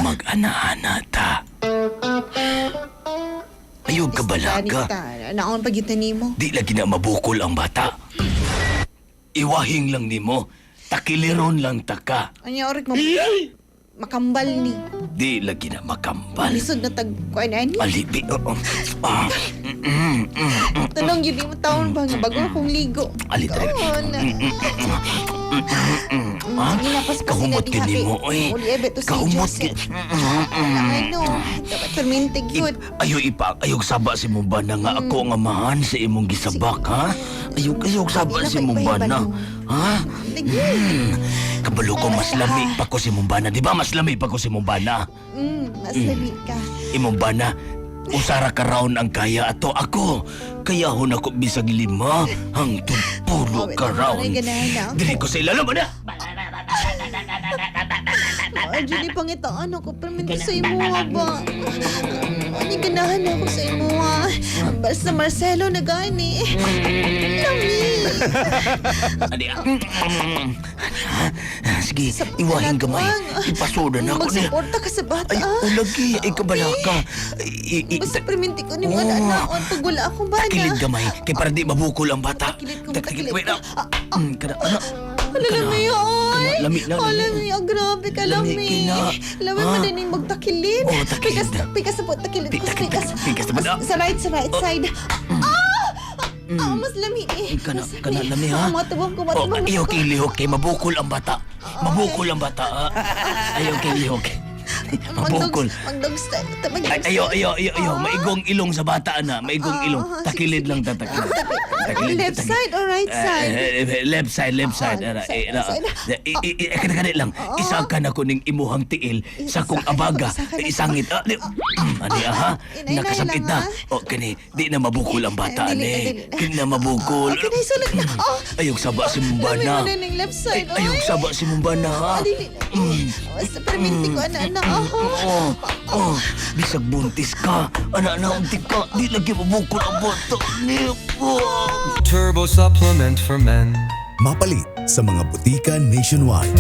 Mag-ana-ana ta. Ayog ka balaga. Naon pagitan nimo? Di lagi na mabukol ang bata. Iwahing lang nimo. Takiliron lang taka. Anya orig mo makambal ni. Di lagi na makambal. Lisod na tagkuan ani. Alibi. Tanong yun mo taon ba nga bago akong ligo. Alitay. Taon. Kahumot ka nimo, oy. Kahumot ka. Ano? Dapat permintig yun. Ayog saba si mong bana nga ako nga mahan sa imong gisabak, ha? Ayog saba si mong bana. Ha? Kabalo ko mas lami pa ko si mong bana. Di ba mas lami pa ko si mong bana? Mas labi ka. Imong bana, usara ka raon ang kaya ato ako. Kaya hon ako bisag 5 hangtod 10 ka raon. Dili ko sa ilalim na. Julie, pangitaan ako, perminti sa imo ba? Ani ganahan ako sa imo ha. Basta Marcelo na gani. Lami. Adi, sige, iwahin gamay. Ipasodan ako niya. Magsuporta ka sa bata. Ay, lagi. Ay, kabala ka. Basta perminti ko ni mo na pag wala akong bana. Takilid gamay. Kaya para di mabukol ang bata. Takilid ko. Wait na. Kada, ano? Lami, oy. Lami na. Lami, grabe ka, Lami. Lami mo din yung magtakilid. Oh, takilid. Pikas na po, takilid ko. Pikas na ba? Sa right side. Mas lami eh. Kana lami, ha? Matubang ko. Ayaw kay lihok kay mabukol ang bata. Mabukol ang bata, ha? Ayaw kay lihok. Mabukol. Mag-dog style. Ayaw. Maigong ilong sa bata na. Maigong ilong. Takilid lang ta, takilid. Left side or right side? Left side. Kada lang. Isa ka na ko ning imuhang tiil sa kong abaga. Isangit. Ano ha? Nakasapit na. O, kani. Di na mabukol ang bata, ne. Di na mabukol. Okay, sulat na. Ayog saba si Mumbana. Lami mo din left side. Ayog saba si Mumbana, ha? Basta perminti ko, anak. Bisag buntis ka. Anak, untik ka. Di lagi mabukol ang bata, ne. Turbo supplement for men. Mapalit sa mga butika nationwide.